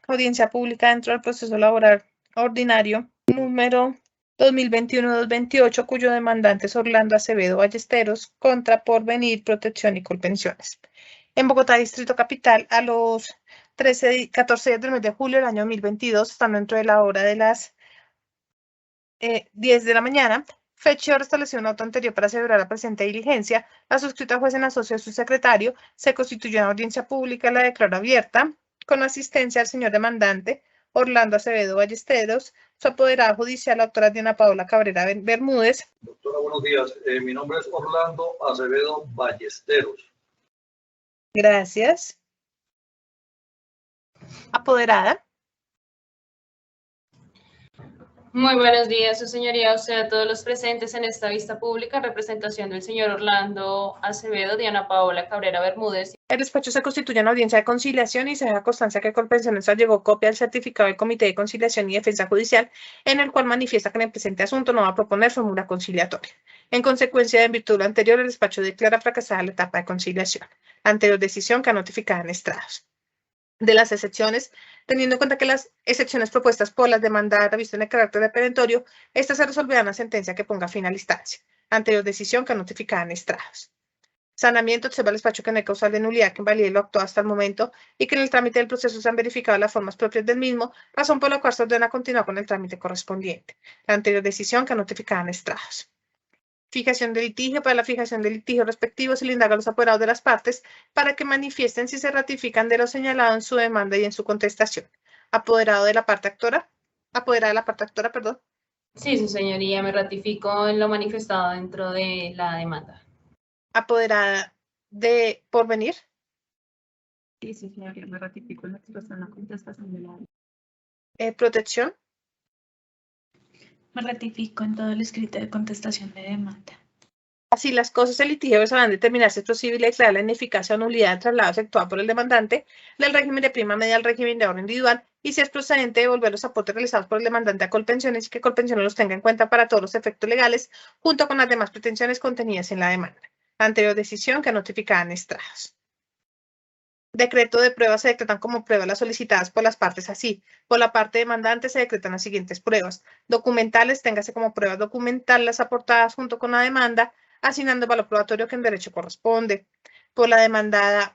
audiencia pública dentro del proceso laboral ordinario número 2021-228, cuyo demandante es Orlando Acevedo Ballesteros, contra Porvenir, Protección y Colpensiones. En Bogotá, Distrito Capital, a los 14 días del mes de julio del año 2022, estando dentro de la hora de las 10 de la mañana, fecha restableció un auto anterior para celebrar la presente diligencia. La suscrita juez en asocio a su secretario se constituyó en audiencia pública, la declaró abierta, con asistencia al señor demandante Orlando Acevedo Ballesteros, su apoderada judicial, la doctora Diana Paola Cabrera Bermúdez. Doctora, buenos días. Mi nombre es Orlando Acevedo Ballesteros. Gracias. Apoderada. Muy buenos días, su señoría, o sea, a todos los presentes en esta vista pública en representación del señor Orlando Acevedo, Diana Paola Cabrera Bermúdez. El despacho se constituye en audiencia de conciliación y se deja constancia que Colpensiones llegó copia del certificado del Comité de Conciliación y Defensa Judicial, en el cual manifiesta que en el presente asunto no va a proponer fórmula conciliatoria. En consecuencia, en virtud de lo anterior, el despacho declara fracasada la etapa de conciliación. La anterior decisión queda notificada en estrados. De las excepciones, teniendo en cuenta que las excepciones propuestas por las demandadas revisten el carácter de perentorio, estas se resolverán a sentencia que ponga fin a la instancia. La anterior decisión queda notificada en estrados. Sanamiento, observa el despacho que no hay causal de nulidad que invalide lo actuado hasta el momento y que en el trámite del proceso se han verificado las formas propias del mismo, razón por la cual se ordena continuar con el trámite correspondiente. La anterior decisión queda notificada en estrados. Fijación de litigio. Para la fijación de litigio respectivo se le indaga a los apoderados de las partes para que manifiesten si se ratifican de lo señalado en su demanda y en su contestación. Apoderado de la parte actora. Apoderada de la parte actora, perdón. Sí, su señoría, me ratifico en lo manifestado dentro de la demanda. Apoderada de Porvenir. Sí, señoría, me ratifico en la expresión, la contestación de la Protección. Me ratifico en todo el escrito de contestación de demanda. Así las cosas, el litigio deberán determinar si es posible declarar la ineficacia o nulidad del traslado efectuado por el demandante del régimen de prima media al régimen de ahorro individual y si es procedente devolver los aportes realizados por el demandante a Colpensiones y que Colpensiones los tenga en cuenta para todos los efectos legales junto con las demás pretensiones contenidas en la demanda. La anterior decisión que notificada en estrados. Decreto de pruebas se decretan como pruebas las solicitadas por las partes así. Por la parte demandante se decretan las siguientes pruebas. Documentales, téngase como pruebas documentales las aportadas junto con la demanda, asignando el valor probatorio que en derecho corresponde. Por la demandada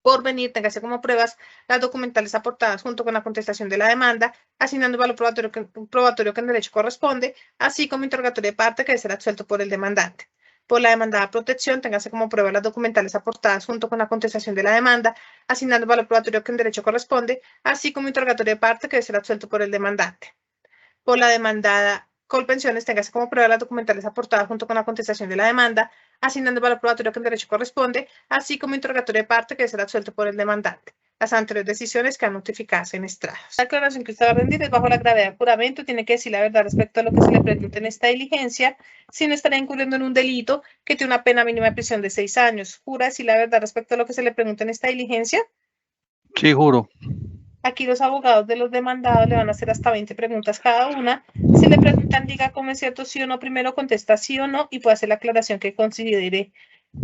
Porvenir, téngase como pruebas las documentales aportadas junto con la contestación de la demanda, asignando el valor probatorio que en derecho corresponde, así como interrogatorio de parte que debe ser absuelto por el demandante. Por la demandada protección, téngase como prueba las documentales aportadas junto con la contestación de la demanda, asignando el valor probatorio que en derecho corresponde, así como interrogatorio de parte que debe ser absuelto por el demandante. Por la demandada Colpensiones, téngase como prueba las documentales aportadas junto con la contestación de la demanda, asignando el valor probatorio que en derecho corresponde, así como interrogatorio de parte que debe ser absuelto por el demandante. Las anteriores decisiones quedan notificadas en estrados. La declaración que usted va a rendir es bajo la gravedad del juramento, tiene que decir la verdad respecto a lo que se le pregunte en esta diligencia, si no estará incurriendo en un delito que tiene una pena mínima de prisión de 6 años. ¿Jura decir la verdad respecto a lo que se le pregunte en esta diligencia? Sí, juro. Aquí los abogados de los demandados le van a hacer hasta 20 preguntas cada una. Si le preguntan, diga como es cierto, sí o no, primero contesta sí o no y puede hacer la aclaración que considere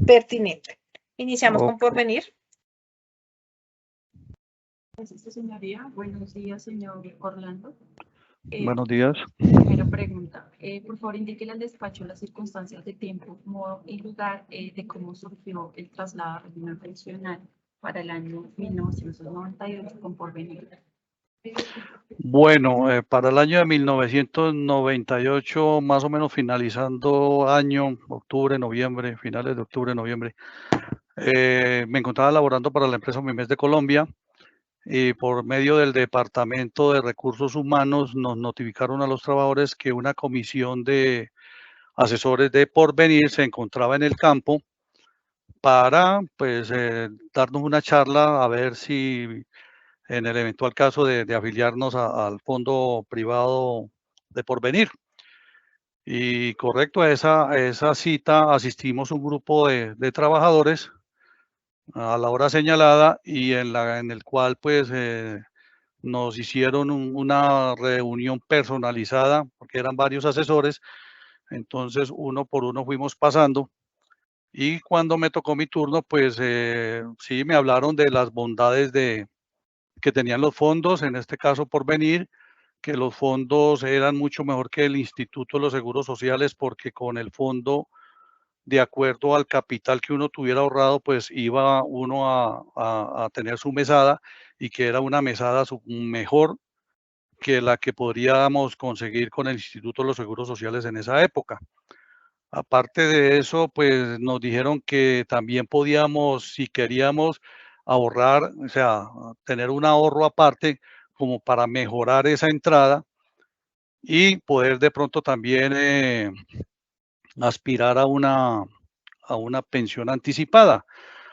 pertinente. Iniciamos con Porvenir. Señoría, buenos días, señor Orlando. Buenos días. Primera pregunta. Por favor, indíquele al despacho las circunstancias de tiempo, modo y lugar de cómo surgió el traslado regional pensional para el año 1998 con Porvenir. Bueno, para el año de 1998, más o menos finalizando año, octubre, noviembre, finales de octubre, noviembre, me encontraba laborando para la empresa Mimes de Colombia y por medio del Departamento de Recursos Humanos nos notificaron a los trabajadores que una comisión de asesores de Porvenir se encontraba en el campo para pues darnos una charla a ver si en el eventual caso de afiliarnos al fondo privado de Porvenir. Y correcto, a esa cita asistimos un grupo de trabajadores a la hora señalada y en el cual pues nos hicieron una reunión personalizada porque eran varios asesores, entonces uno por uno fuimos pasando. Y cuando me tocó mi turno, pues sí me hablaron de las bondades que tenían los fondos, en este caso Porvenir, que los fondos eran mucho mejor que el Instituto de los Seguros Sociales, porque con el fondo, de acuerdo al capital que uno tuviera ahorrado, pues iba uno a tener su mesada, y que era una mesada mejor que la que podríamos conseguir con el Instituto de los Seguros Sociales en esa época. Aparte de eso, pues nos dijeron que también podíamos, si queríamos ahorrar, o sea, tener un ahorro aparte como para mejorar esa entrada y poder de pronto también aspirar a una pensión anticipada.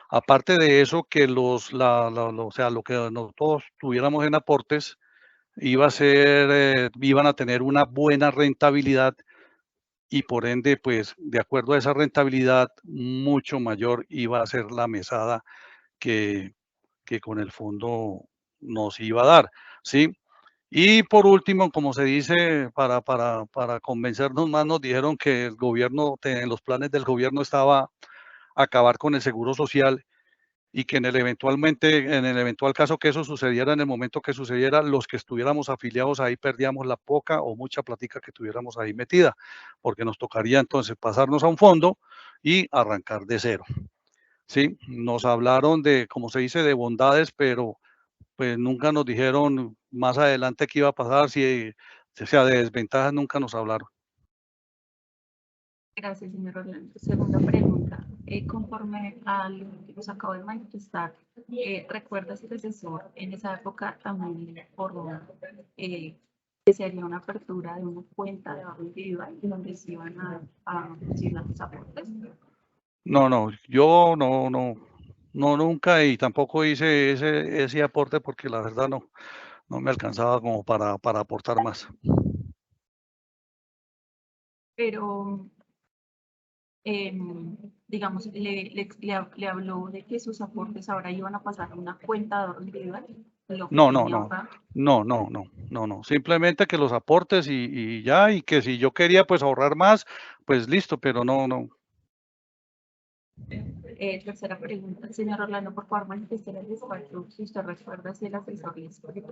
Aparte de eso, que o sea, lo que nosotros tuviéramos en aportes iba a ser, iban a tener una buena rentabilidad, y por ende, pues de acuerdo a esa rentabilidad, mucho mayor iba a ser la mesada que, que con el fondo nos iba a dar, ¿sí? Y por último, como se dice, para convencernos más, nos dijeron que el gobierno, en los planes del gobierno estaba acabar con el seguro social, y que en el eventual caso que eso sucediera, en el momento que sucediera, los que estuviéramos afiliados ahí perdíamos la poca o mucha plática que tuviéramos ahí metida, porque nos tocaría entonces pasarnos a un fondo y arrancar de cero. Sí, nos hablaron de, como se dice, de bondades, pero pues nunca nos dijeron más adelante qué iba a pasar, si, o sea, de desventajas nunca nos hablaron. Gracias, señor Orlando. Segunda pregunta. Conforme a lo que nos acabo de manifestar, ¿recuerda si el asesor en esa época también informó que se haría una apertura de una cuenta de ahorro individual donde se iban a recibir los aportes? No, yo no, nunca, y tampoco hice ese aporte porque la verdad no me alcanzaba como para aportar más. Pero, digamos, le habló de que sus aportes ahora iban a pasar a una cuenta de ahorro individual, lo que No, tenía ahorrado. no. Simplemente que los aportes y ya, y que si yo quería pues ahorrar más, pues listo, pero no. Tercera pregunta, señor Orlando, por favor, manifieste en el despacho si usted recuerda si el asesor le explicó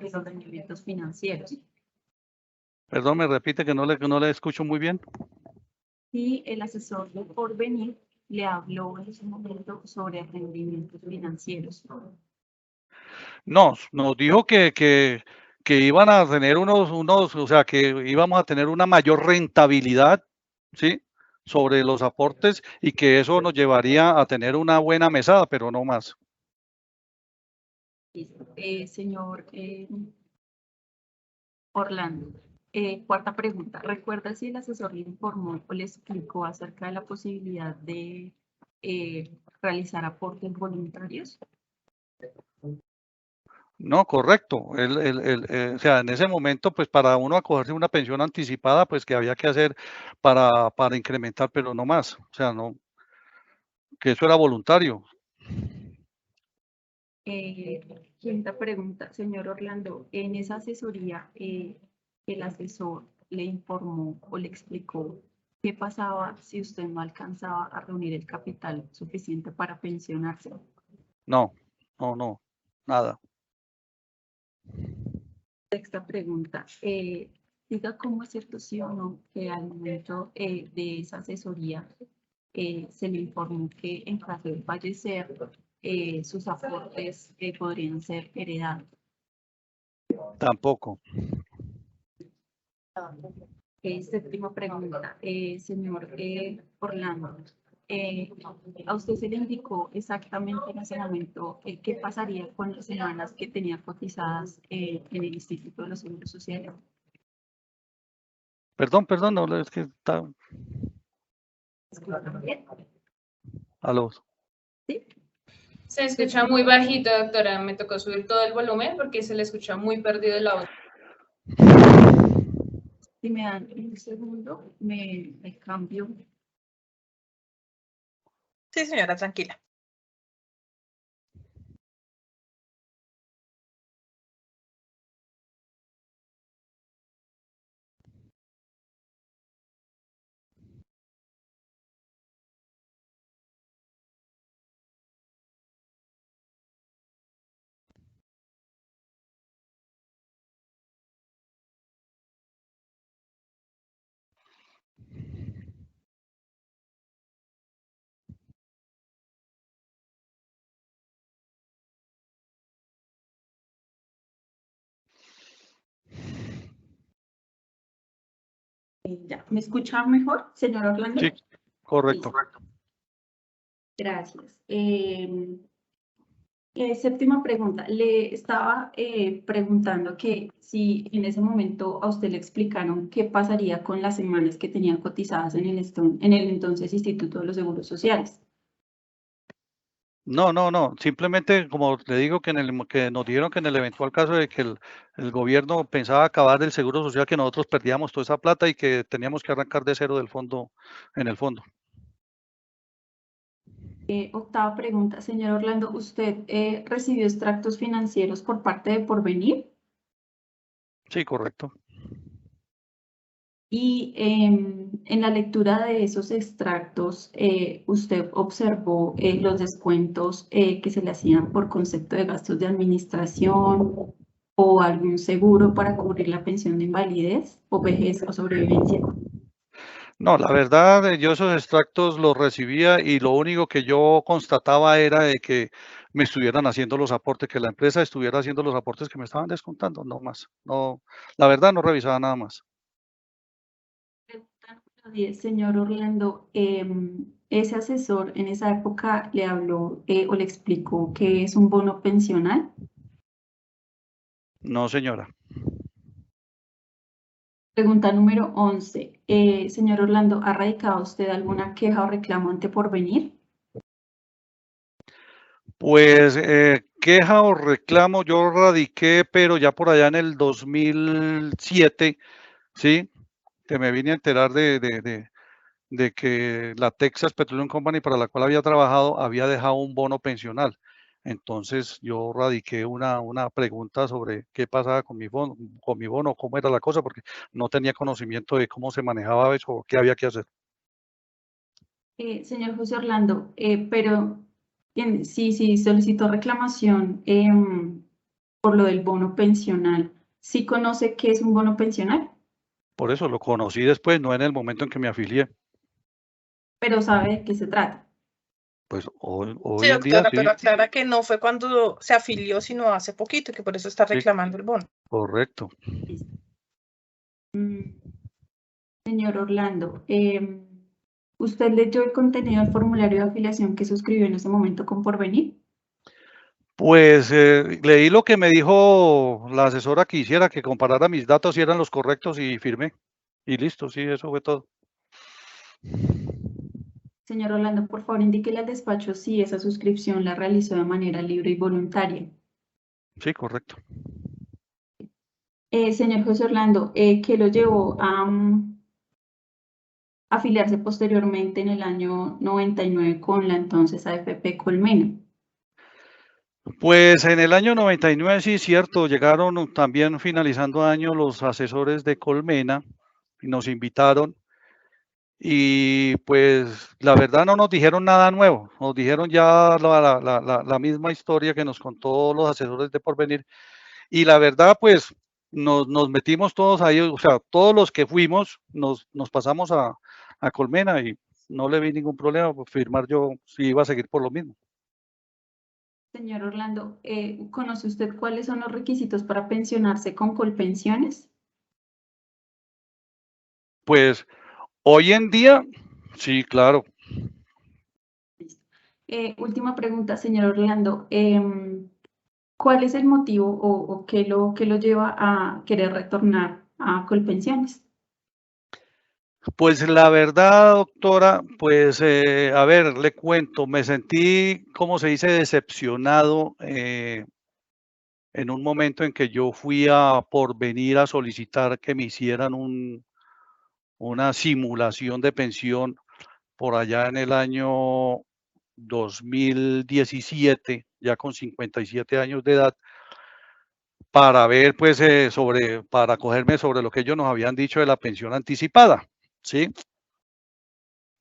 los rendimientos financieros. Perdón, me repite que no le escucho muy bien. Si el asesor de Porvenir le habló en ese momento sobre rendimientos financieros. Nos dijo que iban a tener o sea, que íbamos a tener una mayor rentabilidad, ¿sí? Sobre los aportes, y que eso nos llevaría a tener una buena mesada, pero no más. Señor Orlando, cuarta pregunta. ¿Recuerda si el asesor le informó o le explicó acerca de la posibilidad de realizar aportes voluntarios? No, correcto. O sea, en ese momento, pues para uno acogerse una pensión anticipada, pues que había que hacer para incrementar, pero no más. O sea, no, que eso era voluntario. Quinta pregunta, señor Orlando. En esa asesoría, el asesor le informó o le explicó qué pasaba si usted no alcanzaba a reunir el capital suficiente para pensionarse. No, nada. Sexta pregunta. Diga cómo es cierto, sí o no, que al momento de esa asesoría se le informó que en caso de fallecer, sus aportes podrían ser heredados. Tampoco. Séptima pregunta, señor Orlando. ¿A usted se le indicó exactamente en ese momento qué pasaría con las semanas que tenía cotizadas en el Instituto de los Seguros Sociales? Perdón, no, es que está ¿Escuchan bien? a los. ¿Sí? Se escucha muy bajito, doctora. Me tocó subir todo el volumen porque se le escucha muy perdido el audio. Si me dan un segundo, me cambio. Sí, señora, tranquila. Ya. ¿Me escucha mejor, señor Orlando? Sí, correcto. Listo. Gracias. Séptima pregunta. Le estaba preguntando que si en ese momento a usted le explicaron qué pasaría con las semanas que tenían cotizadas en el entonces Instituto de los Seguros Sociales. No. Simplemente, como le digo, que nos dijeron que en el eventual caso de que el gobierno pensaba acabar el seguro social, que nosotros perdíamos toda esa plata y que teníamos que arrancar de cero del fondo, en el fondo. Octava pregunta, señor Orlando, ¿usted recibió extractos financieros por parte de Porvenir? Sí, correcto. Y en la lectura de esos extractos, ¿usted observó los descuentos que se le hacían por concepto de gastos de administración o algún seguro para cubrir la pensión de invalidez o vejez o sobrevivencia? No, la verdad, yo esos extractos los recibía y lo único que yo constataba era de que me estuvieran haciendo los aportes, que la empresa estuviera haciendo los aportes que me estaban descontando, no más. No, la verdad no revisaba nada más. Pregunta número 10, señor Orlando, ¿ese asesor en esa época le habló o le explicó qué es un bono pensional? No, señora. Pregunta número 11. Señor Orlando, ¿ha radicado usted alguna queja o reclamo ante Porvenir? Pues queja o reclamo, yo radiqué, pero ya por allá en el 2007, ¿sí? Que me vine a enterar de que la Texas Petroleum Company, para la cual había trabajado, había dejado un bono pensional. Entonces yo radiqué una pregunta sobre qué pasaba con mi bono, cómo era la cosa, porque no tenía conocimiento de cómo se manejaba eso o qué había que hacer. Señor José Orlando, pero sí solicitó reclamación por lo del bono pensional. ¿Sí conoce qué es un bono pensional? Por eso lo conocí después, no en el momento en que me afilié. Pero sabe de qué se trata. Pues hoy, Sí, hoy en día doctora, sí, pero aclara que no fue cuando se afilió, sino hace poquito, y que por eso está sí, reclamando el bono. correcto. Listo. Señor Orlando, ¿usted leyó el contenido del formulario de afiliación que suscribió en ese momento con Porvenir? Pues leí lo que me dijo la asesora que hiciera, que comparara mis datos si eran los correctos y firmé. Y listo, sí, eso fue todo. Señor Orlando, por favor, indíquele al despacho si esa suscripción la realizó de manera libre y voluntaria. Sí, correcto. Señor José Orlando, ¿qué lo llevó a afiliarse posteriormente en el año 99 con la entonces AFP Colmena? Pues en el año 99, sí, cierto, llegaron también finalizando año los asesores de Colmena y nos invitaron y pues la verdad no nos dijeron nada nuevo, nos dijeron ya la misma historia que nos contó los asesores de Porvenir y la verdad pues nos metimos todos ahí, o sea, todos los que fuimos nos pasamos a Colmena y no le vi ningún problema por firmar yo si iba a seguir por lo mismo. Señor Orlando, ¿conoce usted cuáles son los requisitos para pensionarse con Colpensiones? Pues hoy en día, sí, claro. Última pregunta, señor Orlando. ¿Cuál es el motivo o qué lo lleva a querer retornar a Colpensiones? Pues la verdad, doctora, pues a ver, le cuento, me sentí, como se dice, decepcionado en un momento en que yo fui a Porvenir a solicitar que me hicieran una simulación de pensión por allá en el año 2017, ya con 57 años de edad, para ver, pues, para cogerme sobre lo que ellos nos habían dicho de la pensión anticipada, ¿sí?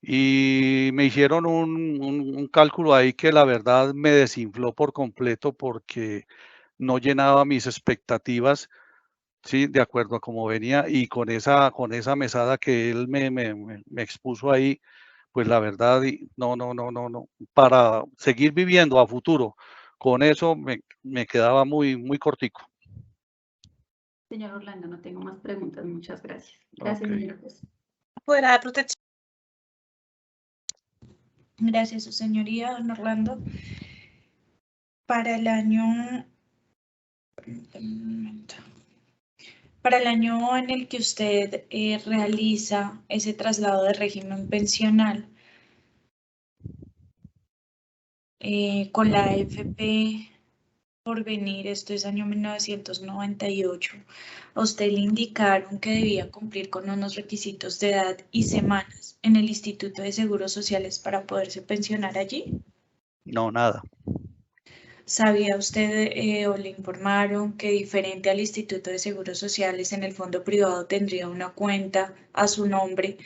Y me hicieron un cálculo ahí que la verdad me desinfló por completo porque no llenaba mis expectativas, ¿sí? De acuerdo a cómo venía y con esa mesada que él me expuso ahí, pues la verdad, no. Para seguir viviendo a futuro, con eso me quedaba muy cortico. Señor Orlando, no tengo más preguntas. Muchas gracias. Gracias, Ok, señor juez. Apoderada de protección. Gracias, su señoría, don Orlando. Para el año, para el año en el que usted realiza ese traslado de régimen pensional con la AFP Porvenir, esto es año 1998, a usted le indicaron que debía cumplir con unos requisitos de edad y semanas en el Instituto de Seguros Sociales para poderse pensionar allí. No, nada. ¿Sabía usted o le informaron que diferente al Instituto de Seguros Sociales en el fondo privado tendría una cuenta a su nombre,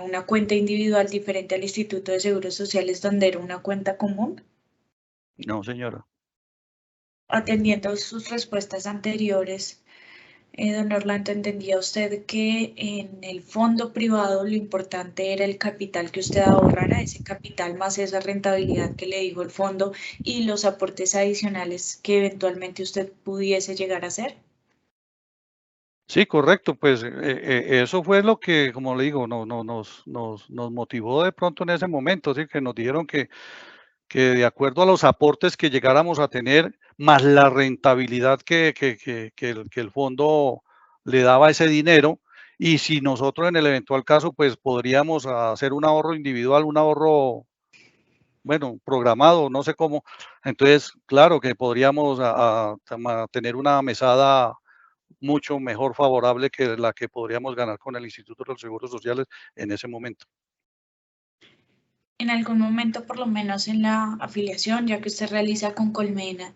una cuenta individual diferente al Instituto de Seguros Sociales donde era una cuenta común? No, señora. Atendiendo sus respuestas anteriores, don Orlando, ¿entendía usted que en el fondo privado lo importante era el capital que usted ahorrara, ese capital más esa rentabilidad que le dijo el fondo y los aportes adicionales que eventualmente usted pudiese llegar a hacer? Sí, correcto, pues eso fue lo que, como le digo, nos motivó de pronto en ese momento, ¿sí? Que nos dijeron que de acuerdo a los aportes que llegáramos a tener, más la rentabilidad que el fondo le daba ese dinero, y si nosotros en el eventual caso, pues podríamos hacer un ahorro individual, un ahorro, bueno, programado, no sé cómo, entonces, claro que podríamos tener una mesada mucho mejor favorable que la que podríamos ganar con el Instituto de los Seguros Sociales en ese momento. En algún momento, por lo menos en la afiliación, ya que usted realiza con Colmena,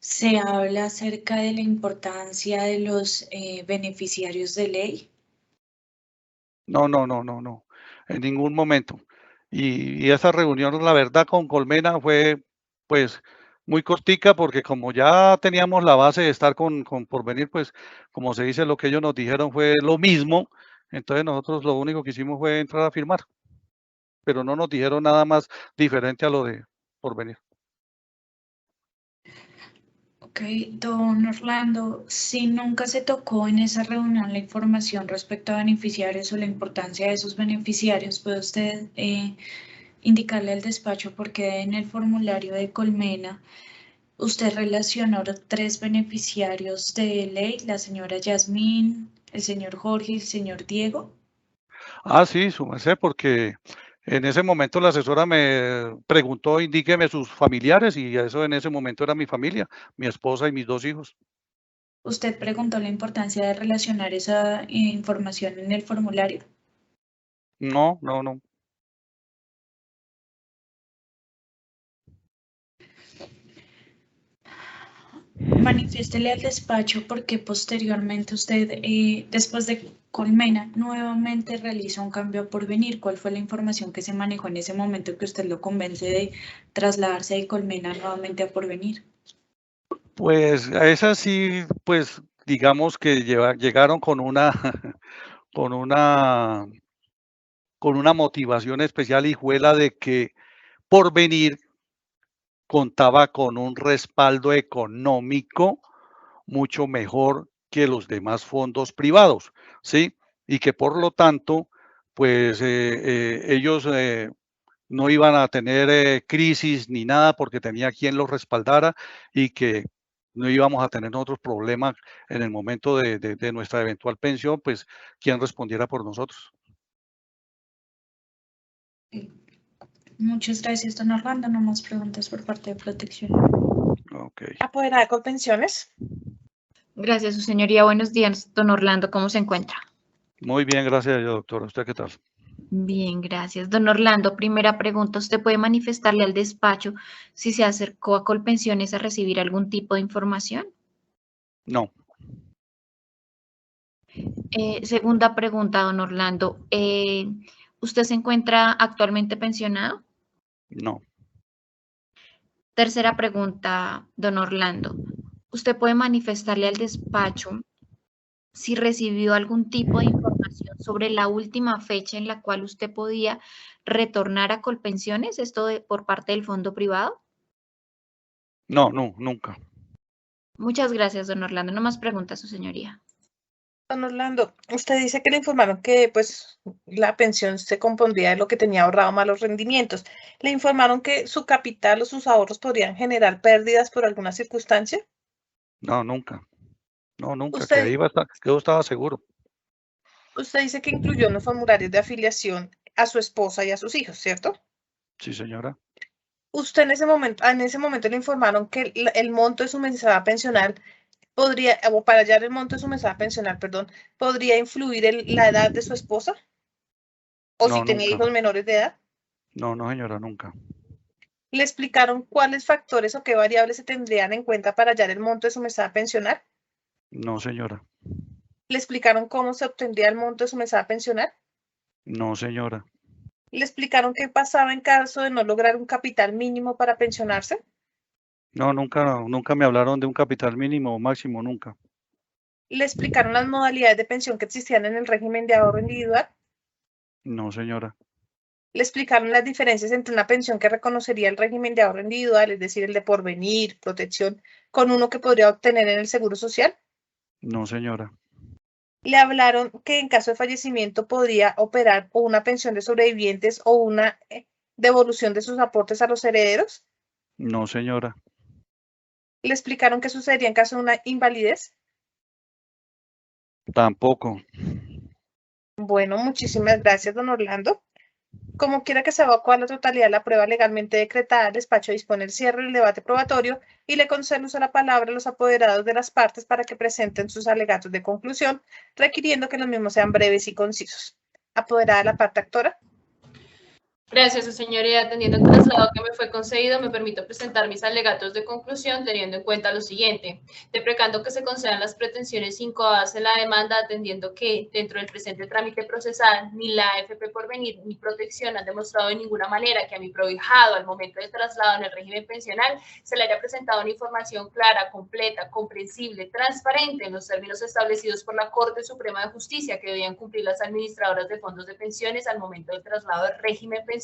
se habla acerca de la importancia de los beneficiarios de ley. No, en ningún momento. Y esa reunión, la verdad, con Colmena fue, pues, muy cortica porque como ya teníamos la base de estar con Porvenir, pues, como se dice, lo que ellos nos dijeron fue lo mismo. Entonces nosotros lo único que hicimos fue entrar a firmar, pero no nos dijeron nada más diferente a lo de Porvenir. Ok, don Orlando, si nunca se tocó en esa reunión la información respecto a beneficiarios o la importancia de esos beneficiarios, ¿puede usted indicarle al despacho por qué en el formulario de Colmena usted relacionó 3 beneficiarios de ley, la señora Yasmín, el señor Jorge y el señor Diego? Ah, sí, su merced, porque en ese momento la asesora me preguntó, indíqueme sus familiares, y eso en ese momento era mi familia, mi esposa y mis 2 hijos. ¿Usted preguntó la importancia de relacionar esa información en el formulario? No. Manifiéstele al despacho porque posteriormente usted, después de Colmena, nuevamente realiza un cambio a Porvenir. ¿Cuál fue la información que se manejó en ese momento que usted lo convence de trasladarse de Colmena nuevamente a Porvenir? Pues a esas sí, pues digamos que llegaron con una, con una, con una motivación especial, y fue la de que Porvenir contaba con un respaldo económico mucho mejor que los demás fondos privados, ¿sí? Y que por lo tanto, pues ellos no iban a tener crisis ni nada porque tenía quien los respaldara, y que no íbamos a tener otros problemas en el momento de nuestra eventual pensión, pues quien respondiera por nosotros. Muchas gracias, don Orlando. No más preguntas por parte de protección. Ok. Apoderada de Colpensiones. Gracias, su señoría. Buenos días, don Orlando. ¿Cómo se encuentra? Muy bien, gracias, doctora. ¿Usted qué tal? Bien, gracias. Don Orlando, primera pregunta. ¿Usted puede manifestarle al despacho si se acercó a Colpensiones a recibir algún tipo de información? No, Segunda pregunta, don Orlando. ¿Usted se encuentra actualmente pensionado? no. Tercera pregunta, don Orlando. ¿Usted puede manifestarle al despacho si recibió algún tipo de información sobre la última fecha en la cual usted podía retornar a Colpensiones, por parte del fondo privado? No, nunca. Muchas gracias, don Orlando. No más preguntas, su señoría. Don Orlando, usted dice que le informaron que pues la pensión se compondría de lo que tenía ahorrado más los rendimientos. ¿Le informaron que su capital o sus ahorros podrían generar pérdidas por alguna circunstancia? No, nunca. No, nunca. Que Usted, ahí que yo estaba seguro. usted dice que incluyó en los formularios de afiliación a su esposa y a sus hijos, ¿cierto? Sí, señora. Usted en ese momento le informaron que el monto de su mesada pensional podría, o para hallar el monto de su mesada pensional, perdón, podría influir en la edad de su esposa o si No, tenía nunca. hijos menores de edad. No, no, señora, nunca. ¿Le explicaron cuáles factores o qué variables se tendrían en cuenta para hallar el monto de su mesada pensional? No, señora. ¿Le explicaron cómo se obtendría el monto de su mesada pensional? No, señora. ¿Le explicaron qué pasaba en caso de no lograr un capital mínimo para pensionarse? No, nunca me hablaron de un capital mínimo o máximo, nunca. ¿Le explicaron las modalidades de pensión que existían en el régimen de ahorro individual? No, señora. ¿Le explicaron las diferencias entre una pensión que reconocería el régimen de ahorro individual, es decir, el de porvenir, protección, con uno que podría obtener en el Seguro Social? No, señora. Le hablaron que en caso de fallecimiento podría operar o una pensión de sobrevivientes o una devolución de sus aportes a los herederos. No, señora. Le explicaron qué sucedería en caso de una invalidez. Tampoco. Bueno, muchísimas gracias, don Orlando. Como quiera que se evacúe a la totalidad de la prueba legalmente decretada, el despacho dispone el cierre del debate probatorio y le concede uso de la palabra a los apoderados de las partes para que presenten sus alegatos de conclusión, requiriendo que los mismos sean breves y concisos. Apoderada de la parte actora. Gracias, su señoría. Atendiendo el traslado que me fue concedido, me permito presentar mis alegatos de conclusión, teniendo en cuenta lo siguiente. Deprecando que se concedan las pretensiones incoadas en la demanda, atendiendo que dentro del presente trámite procesal, ni la AFP Porvenir ni Protección han demostrado de ninguna manera que a mi prohijado, al momento del traslado en el régimen pensional, se le haya presentado una información clara, completa, comprensible, transparente en los términos establecidos por la Corte Suprema de Justicia que debían cumplir las administradoras de fondos de pensiones al momento del traslado del régimen pensional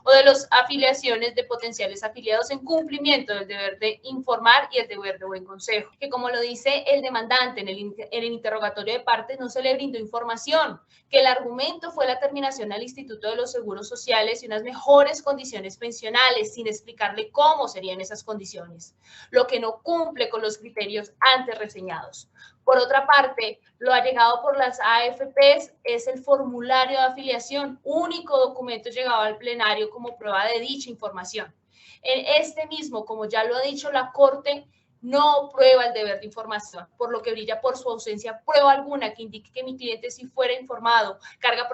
o de las afiliaciones de potenciales afiliados en cumplimiento del deber de informar y el deber de buen consejo. Que como lo dice el demandante en el interrogatorio de partes, no se le brindó información, que el argumento fue la terminación al Instituto de los Seguros Sociales y unas mejores condiciones pensionales, sin explicarle cómo serían esas condiciones, lo que no cumple con los criterios antes reseñados. Por otra parte, lo allegado por las AFPs es el formulario de afiliación, único documento llegado al plenario como prueba de dicha información. En este mismo, como ya lo ha dicho la Corte, no prueba el deber de información, por lo que brilla por su ausencia prueba alguna que indique que mi cliente sí fuera informado, carga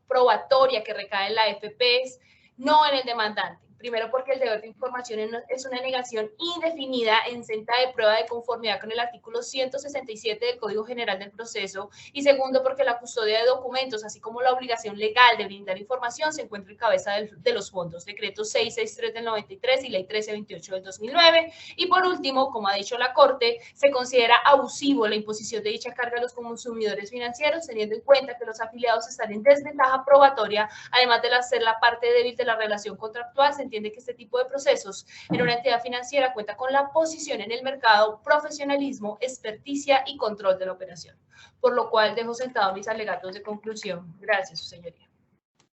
probatoria que recae en la AFPs, no en el demandante. Primero, porque el deber de información es una negación indefinida en senta de prueba de conformidad con el artículo 167 del Código General del Proceso. Y segundo, porque la custodia de documentos, así como la obligación legal de brindar información, se encuentra en cabeza de los fondos. Decreto 663 del 93 y Ley 1328 del 2009. Y por último, como ha dicho la Corte, se considera abusivo la imposición de dicha carga a los consumidores financieros, teniendo en cuenta que los afiliados están en desventaja probatoria, además de ser la parte débil de la relación contractual. Se entiende que este tipo de procesos en una entidad financiera cuenta con la posición en el mercado, profesionalismo, experticia y control de la operación. Por lo cual dejo sentados mis alegatos de conclusión. Gracias, su señoría.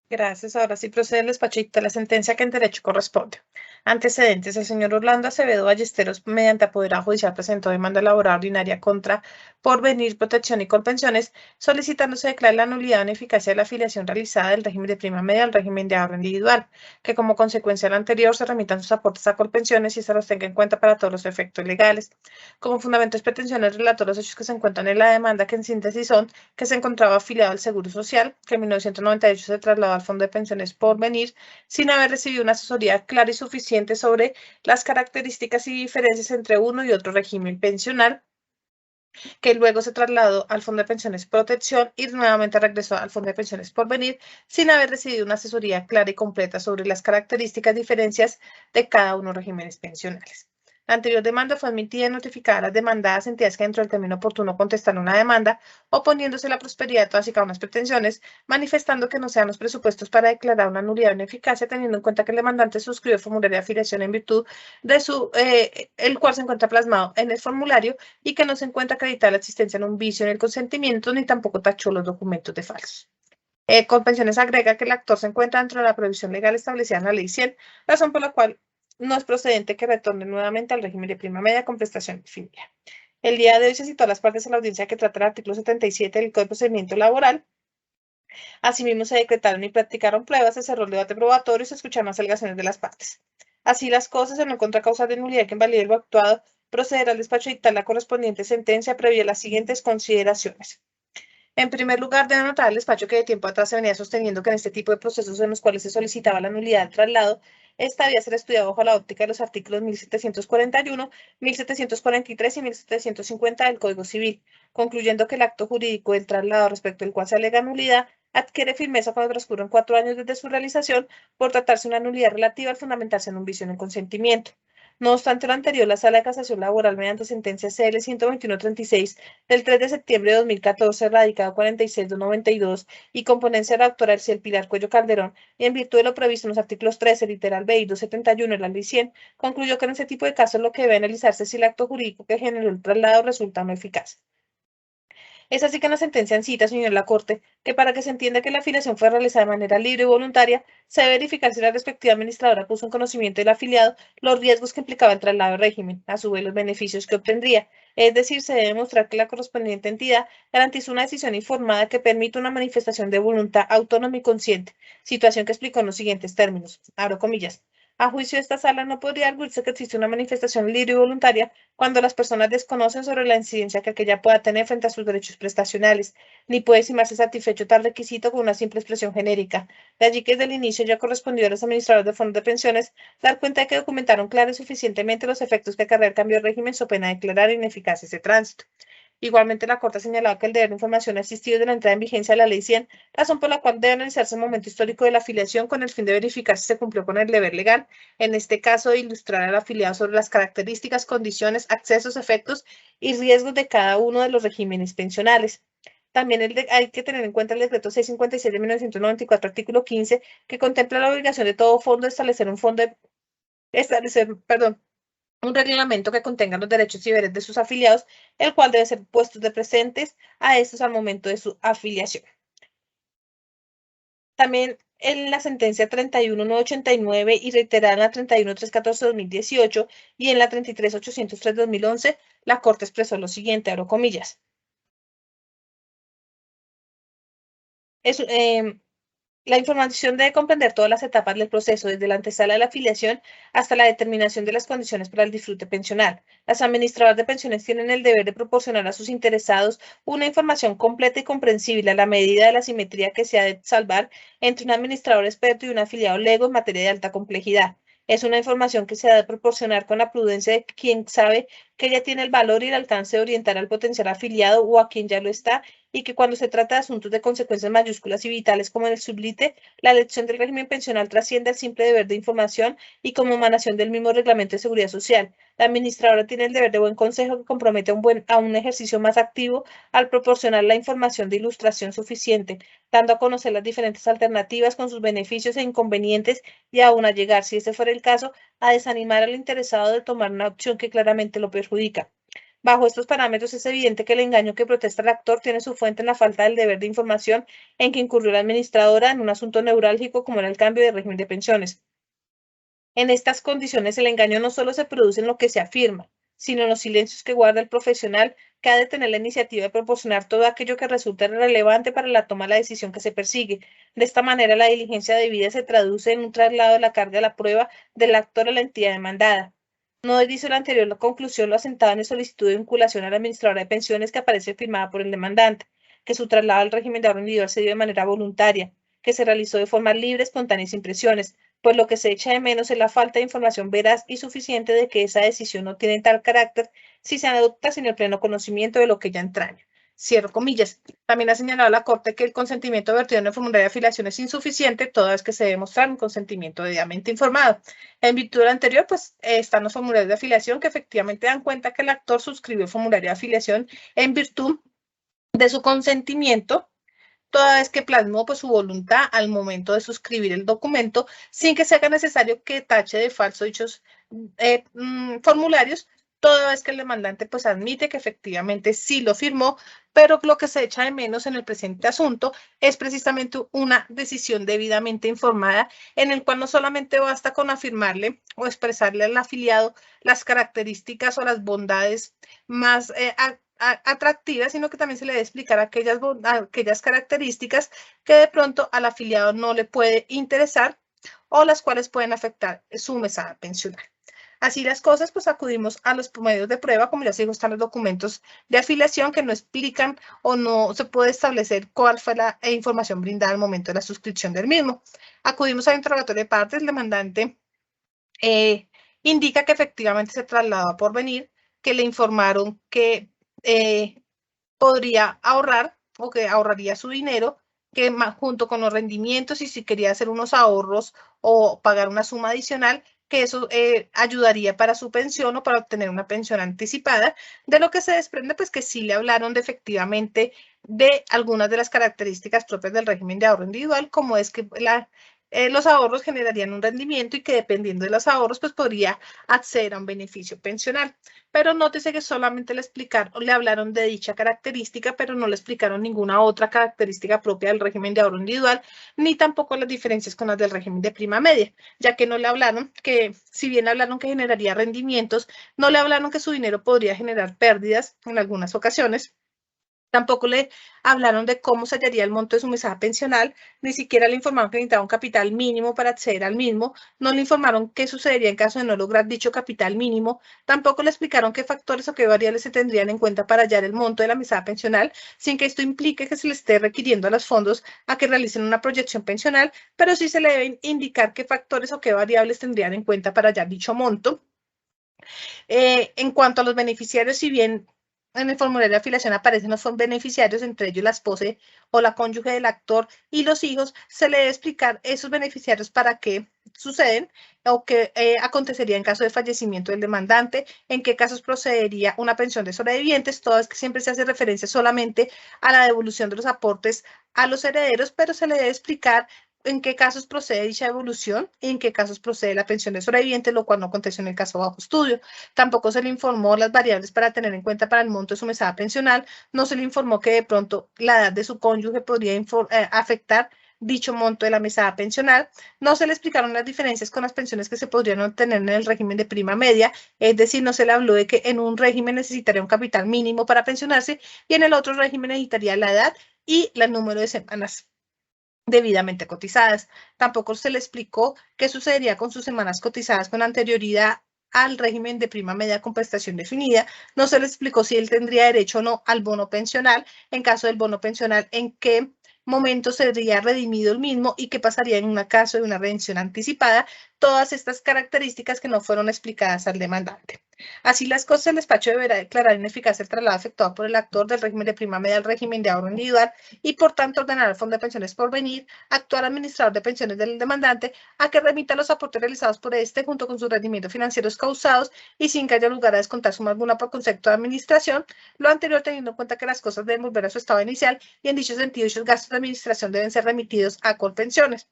Gracias. Ahora sí procede el despacho y dicta la sentencia que en derecho corresponde. Antecedentes. El señor Orlando Acevedo Ballesteros, mediante apoderado judicial, presentó demanda laboral ordinaria contra Porvenir, Protección y Colpensiones, solicitando se declare la nulidad o ineficacia de la afiliación realizada del régimen de prima media al régimen de ahorro individual, que como consecuencia de lo anterior se remitan sus aportes a Colpensiones y se los tenga en cuenta para todos los efectos legales. Como fundamentos pretensiones relató los hechos que se encuentran en la demanda, que en síntesis son que se encontraba afiliado al Seguro Social, que en 1998 se trasladó al Fondo de Pensiones Porvenir, sin haber recibido una asesoría clara y suficiente sobre las características y diferencias entre uno y otro régimen pensional, que luego se trasladó al Fondo de Pensiones Protección y nuevamente regresó al Fondo de Pensiones Porvenir, sin haber recibido una asesoría clara y completa sobre las características y diferencias de cada uno de los regímenes pensionales. La anterior demanda fue admitida y notificada a las demandadas entidades que dentro del término oportuno contestaron una demanda, oponiéndose a la prosperidad de todas y cada una de las pretensiones, manifestando que no sean los presupuestos para declarar una nulidad o ineficacia, teniendo en cuenta que el demandante suscribió el formulario de afiliación en virtud de el cual se encuentra plasmado en el formulario y que no se encuentra acreditada la existencia de un vicio en el consentimiento ni tampoco tachó los documentos de falsos. Colpensiones agrega que el actor se encuentra dentro de la previsión legal establecida en la Ley 100, razón por la cual no es procedente que retorne nuevamente al régimen de prima media con prestación definida. El día de hoy se citó a las partes a la audiencia que trata el artículo 77 del Código de Procedimiento Laboral. Asimismo, se decretaron y practicaron pruebas, se cerró el debate probatorio y se escucharon las alegaciones de las partes. Así las cosas, en no encuentra causa de nulidad que invalide lo actuado, procederá al despacho a dictar la correspondiente sentencia previa las siguientes consideraciones. En primer lugar, debe anotar el despacho que de tiempo atrás se venía sosteniendo que en este tipo de procesos en los cuales se solicitaba la nulidad del traslado, esta debía ser estudiada bajo la óptica de los artículos 1741, 1743 y 1750 del Código Civil, concluyendo que el acto jurídico del traslado respecto al cual se alega nulidad adquiere firmeza cuando transcurren 4 años desde su realización, por tratarse de una nulidad relativa al fundamentarse en un vicio en el consentimiento. No obstante lo anterior, la Sala de Casación Laboral, mediante sentencia CL 121-36 del 3 de septiembre de 2014, radicado 46-292, y con ponencia de la doctora Elciel Pilar Cuello Calderón, y en virtud de lo previsto en los artículos 13, literal B y 271 de la Ley 100, concluyó que en ese tipo de casos lo que debe analizarse es si el acto jurídico que generó el traslado resulta no eficaz. Es así que en la sentencia en cita señaló la Corte que para que se entienda que la afiliación fue realizada de manera libre y voluntaria, se debe verificar si la respectiva administradora puso en conocimiento del afiliado los riesgos que implicaba el traslado de régimen, a su vez los beneficios que obtendría. Es decir, se debe demostrar que la correspondiente entidad garantizó una decisión informada que permite una manifestación de voluntad autónoma y consciente, situación que explicó en los siguientes términos, abro comillas. A juicio de esta sala no podría arguirse que existe una manifestación libre y voluntaria cuando las personas desconocen sobre la incidencia que aquella pueda tener frente a sus derechos prestacionales, ni puede estimarse satisfecho tal requisito con una simple expresión genérica. De allí que desde el inicio ya correspondió a los administradores de fondos de pensiones dar cuenta de que documentaron claro y suficientemente los efectos que acarrea el cambio de régimen so pena de declarar ineficacia ese tránsito. Igualmente, la Corte ha señalado que el deber de información ha existido desde la entrada en vigencia de la Ley 100, razón por la cual debe analizarse el momento histórico de la afiliación con el fin de verificar si se cumplió con el deber legal, en este caso, de ilustrar al afiliado sobre las características, condiciones, accesos, efectos y riesgos de cada uno de los regímenes pensionales. También hay que tener en cuenta el decreto 656 de 1994, artículo 15, que contempla la obligación de todo fondo de establecer un reglamento que contenga los derechos y deberes de sus afiliados, el cual debe ser puesto de presentes a estos al momento de su afiliación. También en la sentencia 31989 y reiterada en la 31314-2018 y en la 33803-2011, la Corte expresó lo siguiente, abro comillas. La información debe comprender todas las etapas del proceso, desde la antesala de la afiliación hasta la determinación de las condiciones para el disfrute pensional. Las administradoras de pensiones tienen el deber de proporcionar a sus interesados una información completa y comprensible a la medida de la simetría que se ha de salvar entre un administrador experto y un afiliado lego en materia de alta complejidad. Es una información que se ha de proporcionar con la prudencia de quien sabe que ella tiene el valor y el alcance de orientar al potencial afiliado o a quien ya lo está, y que cuando se trata de asuntos de consecuencias mayúsculas y vitales como en el sublite, la elección del régimen pensional trasciende al simple deber de información y como emanación del mismo reglamento de seguridad social. La administradora tiene el deber de buen consejo que compromete a un ejercicio más activo al proporcionar la información de ilustración suficiente, dando a conocer las diferentes alternativas con sus beneficios e inconvenientes y aún a llegar, si ese fuera el caso, a desanimar al interesado de tomar una opción que claramente lo perjudica. Bajo estos parámetros es evidente que el engaño que protesta el actor tiene su fuente en la falta del deber de información en que incurrió la administradora en un asunto neurálgico como era el cambio de régimen de pensiones. En estas condiciones el engaño no solo se produce en lo que se afirma, sino en los silencios que guarda el profesional que ha de tener la iniciativa de proporcionar todo aquello que resulte relevante para la toma de la decisión que se persigue. De esta manera, la diligencia debida se traduce en un traslado de la carga de la prueba del actor a la entidad demandada. No dice lo anterior, la conclusión lo asentaba en el solicitud de vinculación a la administradora de pensiones que aparece firmada por el demandante, que su traslado al régimen de ahorro individual se dio de manera voluntaria, que se realizó de forma libre, espontánea y sin presiones, pues lo que se echa de menos es la falta de información veraz y suficiente de que esa decisión no tiene tal carácter si se adopta sin el pleno conocimiento de lo que ella entraña. Cierro comillas. También ha señalado la Corte que el consentimiento vertido en el formulario de afiliación es insuficiente, toda vez que se debe mostrar un consentimiento debidamente informado. En virtud de lo anterior, pues están los formularios de afiliación que efectivamente dan cuenta que el actor suscribió el formulario de afiliación en virtud de su consentimiento, toda vez que plasmó pues, su voluntad al momento de suscribir el documento, sin que se haga necesario que tache de falso dichos formularios, toda vez que el demandante pues admite que efectivamente sí lo firmó, pero lo que se echa de menos en el presente asunto es precisamente una decisión debidamente informada, en el cual no solamente basta con afirmarle o expresarle al afiliado las características o las bondades más atractivas, sino que también se le debe explicar aquellas características que de pronto al afiliado no le puede interesar o las cuales pueden afectar su mesada pensional. Así las cosas, pues acudimos a los medios de prueba, como ya se dijo, están los documentos de afiliación que no explican o no se puede establecer cuál fue la información brindada al momento de la suscripción del mismo. Acudimos al interrogatorio de partes, el demandante indica que efectivamente se trasladó a Porvenir, que le informaron que podría ahorrar o que ahorraría su dinero, que junto con los rendimientos y si quería hacer unos ahorros o pagar una suma adicional, que eso ayudaría para su pensión o para obtener una pensión anticipada, de lo que se desprende pues que sí le hablaron de efectivamente de algunas de las características propias del régimen de ahorro individual, como es que los ahorros generarían un rendimiento y que dependiendo de los ahorros pues podría acceder a un beneficio pensional. Pero nótese que solamente le hablaron de dicha característica, pero no le explicaron ninguna otra característica propia del régimen de ahorro individual, ni tampoco las diferencias con las del régimen de prima media, ya que no le hablaron que, si bien hablaron que generaría rendimientos, no le hablaron que su dinero podría generar pérdidas en algunas ocasiones. Tampoco le hablaron de cómo se hallaría el monto de su mesada pensional, ni siquiera le informaron que necesitaba un capital mínimo para acceder al mismo, no le informaron qué sucedería en caso de no lograr dicho capital mínimo, tampoco le explicaron qué factores o qué variables se tendrían en cuenta para hallar el monto de la mesada pensional, sin que esto implique que se le esté requiriendo a los fondos a que realicen una proyección pensional, pero sí se le deben indicar qué factores o qué variables tendrían en cuenta para hallar dicho monto. En cuanto a los beneficiarios, si bien en el formulario de afiliación aparecen los beneficiarios, entre ellos la esposa o la cónyuge del actor y los hijos, se le debe explicar esos beneficiarios para qué suceden o qué acontecería en caso de fallecimiento del demandante, en qué casos procedería una pensión de sobrevivientes, todas que siempre se hace referencia solamente a la devolución de los aportes a los herederos, pero se le debe explicar en qué casos procede dicha devolución y en qué casos procede la pensión de sobreviviente, lo cual no aconteció en el caso bajo estudio. Tampoco se le informó las variables para tener en cuenta para el monto de su mesada pensional, no se le informó que de pronto la edad de su cónyuge podría afectar dicho monto de la mesada pensional, no se le explicaron las diferencias con las pensiones que se podrían obtener en el régimen de prima media, es decir, no se le habló de que en un régimen necesitaría un capital mínimo para pensionarse y en el otro régimen necesitaría la edad y el número de semanas debidamente cotizadas. Tampoco se le explicó qué sucedería con sus semanas cotizadas con anterioridad al régimen de prima media con prestación definida. No se le explicó si él tendría derecho o no al bono pensional. En caso del bono pensional, en qué momento sería redimido el mismo y qué pasaría en un caso de una redención anticipada. Todas estas características que no fueron explicadas al demandante. Así las cosas, el despacho deberá declarar ineficaz el traslado efectuado por el actor del régimen de prima media al régimen de ahorro individual y, por tanto, ordenar al Fondo de Pensiones Porvenir, actual administrador de pensiones del demandante, a que remita los aportes realizados por este junto con sus rendimientos financieros causados y sin que haya lugar a descontar suma alguna por concepto de administración, lo anterior teniendo en cuenta que las cosas deben volver a su estado inicial y, en dicho sentido, dichos gastos de administración deben ser remitidos a Colpensiones.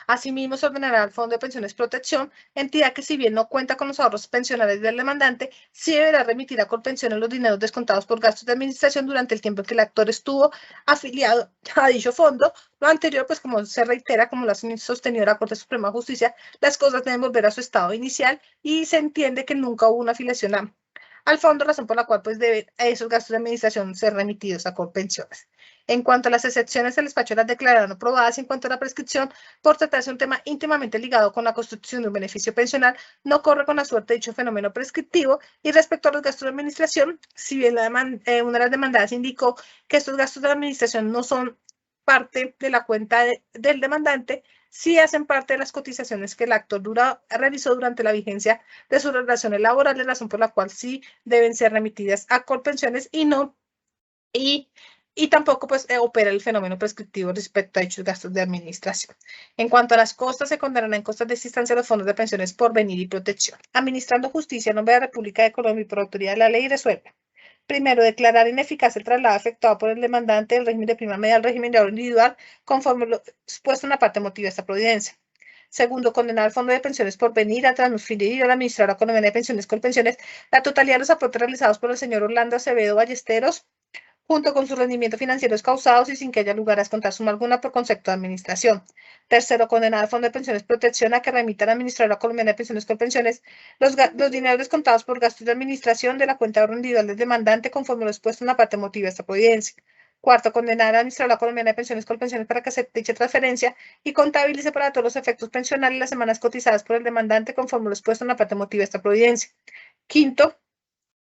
Asimismo, se ordenará al Fondo de Pensiones Protección, entidad que, si bien no cuenta con los ahorros pensionales del demandante, sí deberá remitir a Colpensiones los dineros descontados por gastos de administración durante el tiempo en que el actor estuvo afiliado a dicho fondo. Lo anterior, pues como se reitera, como lo ha sostenido la Corte Suprema de Justicia, las cosas deben volver a su estado inicial y se entiende que nunca hubo una afiliación al fondo, razón por la cual pues deben esos gastos de administración ser remitidos a Colpensiones. En cuanto a las excepciones, el despacho las declararon aprobadas. En cuanto a la prescripción, por tratarse de un tema íntimamente ligado con la constitución de un beneficio pensional, no corre con la suerte dicho fenómeno prescriptivo. Y respecto a los gastos de administración, si bien una de las demandadas indicó que estos gastos de administración no son parte de la cuenta del demandante, sí hacen parte de las cotizaciones que el actor realizó durante la vigencia de sus relaciones laborales, razón por la cual sí deben ser remitidas a Colpensiones y no y tampoco pues opera el fenómeno prescriptivo respecto a dichos gastos de administración. En cuanto a las costas, se condenarán en costas de existencia los fondos de pensiones por venir y protección. Administrando justicia en nombre de la República de Colombia y por autoridad de la ley, resuelve. Primero, declarar ineficaz el traslado efectuado por el demandante del régimen de prima media al régimen de ahorro individual conforme lo expuesto en la parte motiva de esta providencia. Segundo, condenar al Fondo de Pensiones por venir a transferir a la Administradora Colombiana de Pensiones Colpensiones la totalidad de los aportes realizados por el señor Orlando Acevedo Ballesteros, junto con sus rendimientos financieros causados y sin que haya lugar a descontar suma alguna por concepto de administración. Tercero, condenar al Fondo de Pensiones Protección a que remita a la Administradora Colombiana de Pensiones Colpensiones los dineros descontados por gastos de administración de la cuenta de ahorro individual del demandante conforme lo expuesto en la parte motiva de esta providencia. Cuarto, condenar a la Administradora Colombiana de Pensiones Colpensiones para que acepte dicha transferencia y contabilice para todos los efectos pensionales las semanas cotizadas por el demandante conforme lo expuesto en la parte motiva de esta providencia. Quinto,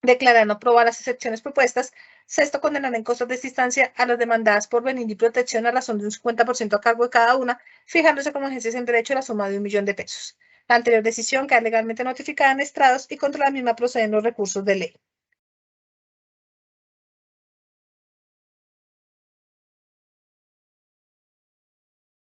declarar no aprobar las excepciones propuestas. Sexto, condenar en costas de existencia a las demandadas por venir y protección a razón de un 50% a cargo de cada una, fijándose como agencias en derecho la suma de 1.000.000 de pesos. La anterior decisión queda legalmente notificada en estrados y contra la misma proceden los recursos de ley.